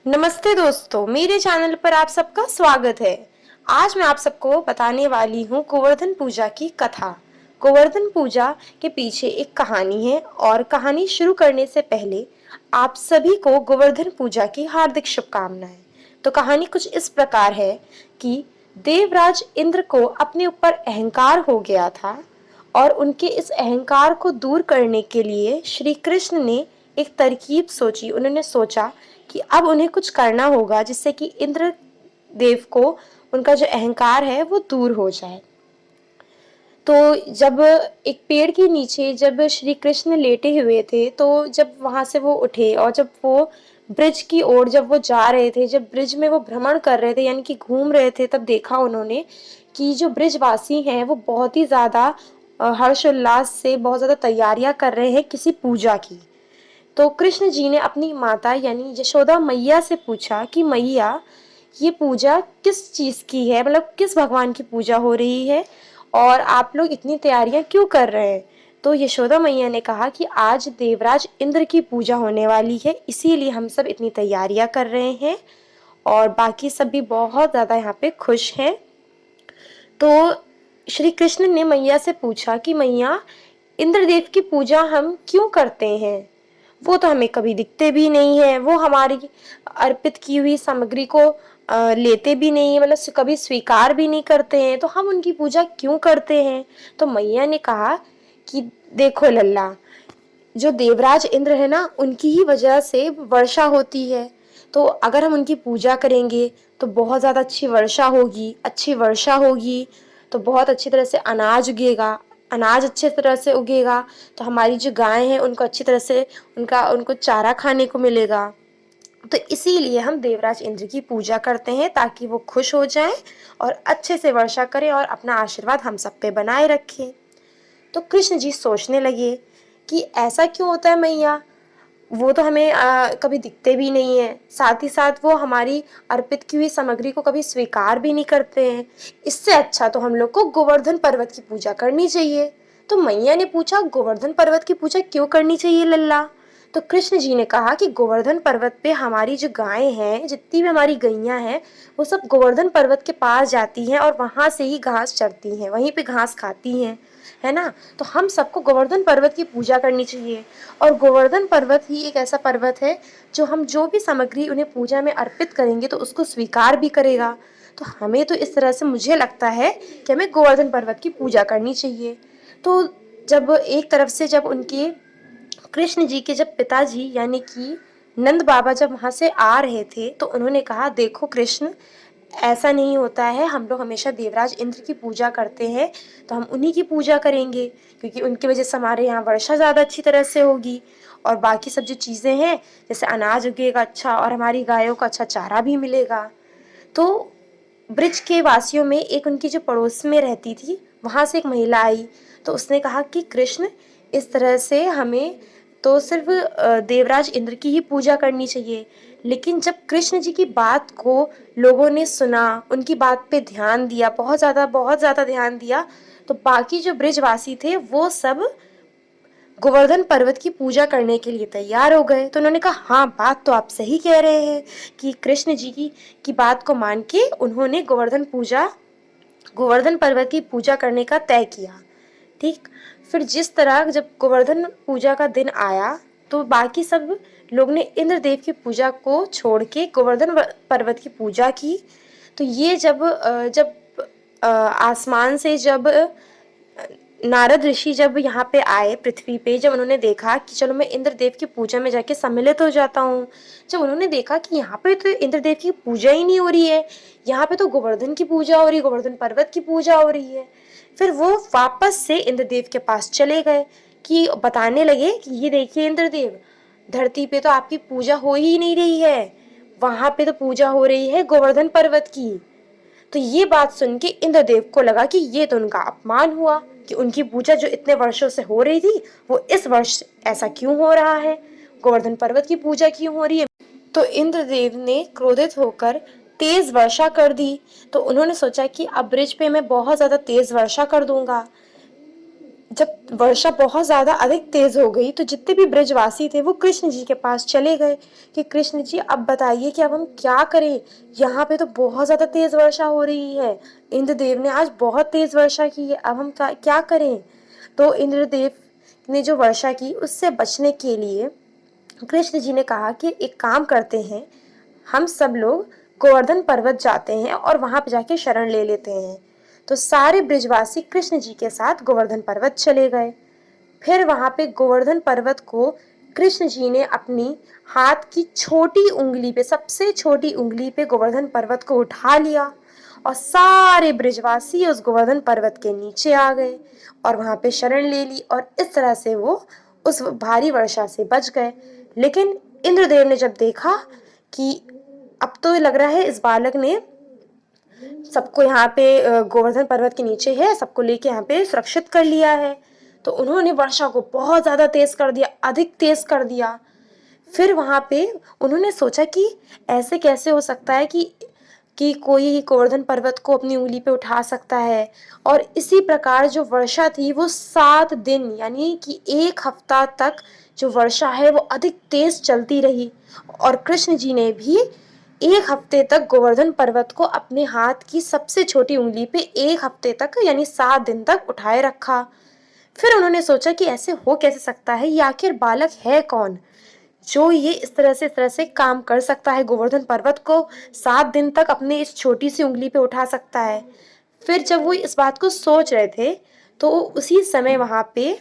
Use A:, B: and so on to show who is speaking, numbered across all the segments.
A: नमस्ते दोस्तों, मेरे चैनल पर आप सबका स्वागत है। आज मैं आप सबको बताने वाली हूँ गोवर्धन पूजा की कथा। गोवर्धन पूजा के पीछे एक कहानी है और कहानी शुरू करने से पहले आप सभी को गोवर्धन पूजा की हार्दिक शुभकामनाएं। तो कहानी कुछ इस प्रकार है कि देवराज इंद्र को अपने ऊपर अहंकार हो गया था और उनके इस अहंकार को दूर करने के लिए श्री कृष्ण ने एक तरकीब सोची। उन्होंने सोचा कि अब उन्हें कुछ करना होगा जिससे कि इंद्र देव को उनका जो अहंकार है वो दूर हो जाए। तो जब एक पेड़ के नीचे जब श्री कृष्ण लेटे हुए थे, तो जब वहां से वो उठे और जब वो ब्रिज की ओर जब वो जा रहे थे, जब ब्रिज में वो भ्रमण कर रहे थे यानी कि घूम रहे थे, तब देखा उन्होंने कि जो ब्रिजवासी हैं वो बहुत ही ज्यादा हर्षोल्लास से बहुत ज्यादा तैयारियां कर रहे हैं किसी पूजा की। तो कृष्ण जी ने अपनी माता यानी यशोदा मैया से पूछा कि मैया, ये पूजा किस चीज की है, मतलब किस भगवान की पूजा हो रही है और आप लोग इतनी तैयारियां क्यों कर रहे हैं। तो यशोदा मैया ने कहा कि आज देवराज इंद्र की पूजा होने वाली है, इसीलिए हम सब इतनी तैयारियां कर रहे हैं और बाकी सब भी बहुत ज्यादा यहाँ पे खुश हैं। तो श्री कृष्ण ने मैया से पूछा कि मैया, इंद्रदेव की पूजा हम क्यों करते हैं? वो तो हमें कभी दिखते भी नहीं है, वो हमारी अर्पित की हुई सामग्री को लेते भी नहीं, मतलब कभी स्वीकार भी नहीं करते हैं, तो हम उनकी पूजा क्यों करते हैं? तो मैया ने कहा कि देखो लल्ला, जो देवराज इंद्र है ना, उनकी ही वजह से वर्षा होती है। तो अगर हम उनकी पूजा करेंगे तो बहुत ज़्यादा अच्छी वर्षा होगी, अच्छी वर्षा होगी तो बहुत अच्छी तरह से अनाज उगेगा, अनाज अच्छे तरह से उगेगा तो हमारी जो गाय हैं उनको अच्छी तरह से उनको चारा खाने को मिलेगा। तो इसीलिए हम देवराज इंद्र की पूजा करते हैं ताकि वो खुश हो जाएं और अच्छे से वर्षा करें और अपना आशीर्वाद हम सब पे बनाए रखें। तो कृष्ण जी सोचने लगे कि ऐसा क्यों होता है मैया, वो तो हमें कभी दिखते भी नहीं है, साथ ही साथ वो हमारी अर्पित की हुई सामग्री को कभी स्वीकार भी नहीं करते हैं। इससे अच्छा तो हम लोग को गोवर्धन पर्वत की पूजा करनी चाहिए। तो मैया ने पूछा, गोवर्धन पर्वत की पूजा क्यों करनी चाहिए लल्ला? तो कृष्ण जी ने कहा कि गोवर्धन पर्वत पे हमारी जो गायें हैं, जितनी भी हमारी गैयां हैं, वो सब गोवर्धन पर्वत के पास जाती हैं और वहां से ही घास चरती हैं, वहीं पे घास खाती हैं, है ना। तो हम सबको गोवर्धन पर्वत की पूजा करनी चाहिए और गोवर्धन पर्वत ही एक ऐसा पर्वत है जो हम जो भी सामग्री उन्हें पूजा में अर्पित करेंगे तो उसको स्वीकार भी करेगा। तो हमें तो इस तरह से मुझे लगता है कि हमें गोवर्धन पर्वत की पूजा करनी चाहिए। तो जब एक तरफ से जब उनके कृष्ण जी के जब पिताजी यानी कि नंद बाबा जब वहां से आ रहे थे, तो उन्होंने कहा, देखो कृष्ण, ऐसा नहीं होता है, हम लोग हमेशा देवराज इंद्र की पूजा करते हैं तो हम उन्हीं की पूजा करेंगे क्योंकि उनकी वजह से हमारे यहाँ वर्षा ज़्यादा अच्छी तरह से होगी और बाकी सब जो चीज़ें हैं जैसे अनाज उगेगा अच्छा और हमारी गायों को अच्छा चारा भी मिलेगा। तो ब्रिज के वासियों में एक उनकी जो पड़ोस में रहती थी, वहां से एक महिला आई। तो उसने कहा कि कृष्ण, इस तरह से हमें तो सिर्फ देवराज इंद्र की ही पूजा करनी चाहिए, लेकिन जब कृष्ण जी की बात को लोगों ने सुना, उनकी बात पे ध्यान दिया, बहुत ज़्यादा ध्यान दिया, तो बाकी जो ब्रिजवासी थे वो सब गोवर्धन पर्वत की पूजा करने के लिए तैयार हो गए। तो उन्होंने कहा, हाँ, बात तो आप सही कह रहे हैं कि कृष्ण जी की बात को मान के उन्होंने गोवर्धन पर्वत की पूजा करने का तय किया। ठीक। फिर जिस तरह जब गोवर्धन पूजा का दिन आया तो बाकी सब लोग ने इंद्रदेव की पूजा को छोड़ के गोवर्धन पर्वत की पूजा की। तो ये जब आसमान से जब नारद ऋषि जब यहाँ पे आए पृथ्वी पे, जब उन्होंने देखा कि चलो मैं इंद्रदेव की पूजा में जाके सम्मिलित हो जाता हूँ, जब उन्होंने देखा कि यहाँ पे तो इंद्रदेव की पूजा ही नहीं हो रही है, यहाँ पे तो गोवर्धन की पूजा हो रही है, गोवर्धन पर्वत की पूजा हो रही है, फिर वो वापस से इंद्रदेव के पास चले गए कि बताने लगे कि ये देखिए इंद्रदेव, धरती पे तो आपकी पूजा हो ही नहीं रही है, वहां पे तो पूजा हो रही है गोवर्धन पर्वत की। तो ये बात सुन के इंद्रदेव को लगा कि ये तो उनका अपमान हुआ कि उनकी पूजा जो इतने वर्षों से हो रही थी वो इस वर्ष ऐसा क्यों हो रहा है, गोवर्धन पर्वत की पूजा क्यों हो रही है। तो इंद्रदेव ने क्रोधित होकर तेज वर्षा कर दी। तो उन्होंने सोचा कि अब ब्रिज पे मैं बहुत ज्यादा तेज वर्षा कर दूंगा, जब वर्षा बहुत ज़्यादा अधिक तेज हो गई तो जितने भी ब्रजवासी थे वो कृष्ण जी के पास चले गए कि कृष्ण जी अब बताइए कि अब हम क्या करें, यहाँ पे तो बहुत ज़्यादा तेज वर्षा हो रही है, इंद्रदेव ने आज बहुत तेज वर्षा की है, अब हम क्या करें। तो इंद्रदेव ने जो वर्षा की उससे बचने के लिए कृष्ण जी ने कहा कि एक काम करते हैं, हम सब लोग गोवर्धन पर्वत जाते हैं और वहां पे जाके शरण ले लेते हैं। तो सारे ब्रिजवासी कृष्ण जी के साथ गोवर्धन पर्वत चले गए। फिर वहां पे गोवर्धन पर्वत को कृष्ण जी ने अपनी हाथ की छोटी उंगली पे, सबसे छोटी उंगली पे गोवर्धन पर्वत को उठा लिया और सारे ब्रिजवासी उस गोवर्धन पर्वत के नीचे आ गए और वहां पे शरण ले ली और इस तरह से वो उस भारी वर्षा से बच गए। लेकिन इंद्रदेव ने जब देखा कि अब तो लग रहा है इस बालक ने सबको यहाँ पे गोवर्धन पर्वत के नीचे है, सबको लेके यहाँ पे सुरक्षित कर लिया है, तो उन्होंने वर्षा को बहुत ज़्यादा तेज कर दिया, अधिक तेज कर दिया। फिर वहाँ पे उन्होंने सोचा कि ऐसे कैसे हो सकता है कि कोई गोवर्धन पर्वत को अपनी उंगली पे उठा सकता है। और इसी प्रकार जो वर्षा थी वो 7 दिन यानी कि 1 हफ्ता तक जो वर्षा है वो अधिक तेज चलती रही और कृष्ण जी ने भी 1 हफ्ते तक गोवर्धन पर्वत को अपने हाथ की सबसे छोटी उंगली पे 1 हफ्ते तक यानी 7 दिन तक उठाए रखा। फिर उन्होंने सोचा कि ऐसे हो कैसे सकता है, ये आखिर बालक है कौन जो ये इस तरह से काम कर सकता है, गोवर्धन पर्वत को 7 दिन तक अपने इस छोटी सी उंगली पे उठा सकता है। फिर जब वो इस बात को सोच रहे थे तो उसी समय वहां पे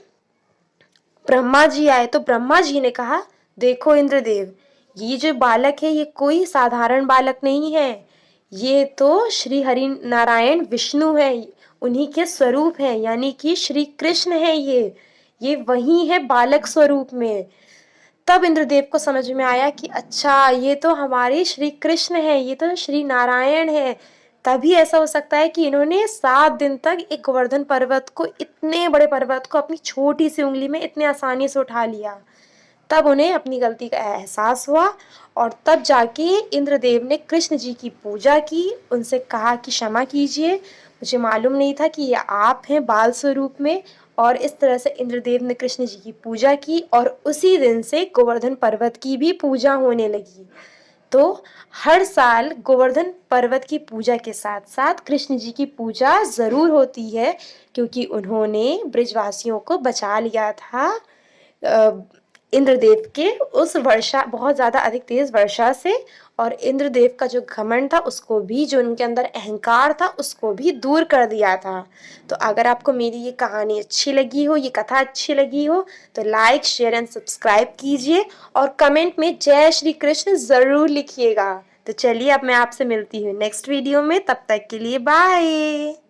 A: ब्रह्मा जी आए। तो ब्रह्मा जी ने कहा, देखो इंद्रदेव, ये जो बालक है ये कोई साधारण बालक नहीं है, ये तो श्री हरि नारायण विष्णु है, उन्हीं के स्वरूप है, यानी कि श्री कृष्ण है। ये वही है बालक स्वरूप में। तब इंद्रदेव को समझ में आया कि अच्छा ये तो हमारे श्री कृष्ण है, ये तो श्री नारायण है। तभी ऐसा हो सकता है कि इन्होंने 7 दिन तक एक गोवर्धन पर्वत को, इतने बड़े पर्वत को अपनी छोटी सी उंगली में इतने आसानी से उठा लिया। तब उन्हें अपनी गलती का एहसास हुआ और तब जाके इंद्रदेव ने कृष्ण जी की पूजा की, उनसे कहा कि क्षमा कीजिए, मुझे मालूम नहीं था कि ये आप हैं बाल स्वरूप में। और इस तरह से इंद्रदेव ने कृष्ण जी की पूजा की और उसी दिन से गोवर्धन पर्वत की भी पूजा होने लगी। तो हर साल गोवर्धन पर्वत की पूजा के साथ साथ कृष्ण जी की पूजा ज़रूर होती है, क्योंकि उन्होंने ब्रिजवासियों को बचा लिया था इंद्रदेव के उस वर्षा, बहुत ज़्यादा अधिक तेज वर्षा से। और इंद्रदेव का जो घमंड था उसको भी, जो उनके अंदर अहंकार था उसको भी दूर कर दिया था। तो अगर आपको मेरी ये कहानी अच्छी लगी हो, ये कथा अच्छी लगी हो, तो लाइक शेयर एंड सब्सक्राइब कीजिए और कमेंट में जय श्री कृष्ण ज़रूर लिखिएगा। तो चलिए अब मैं आपसे मिलती हूँ नेक्स्ट वीडियो में, तब तक के लिए बाय।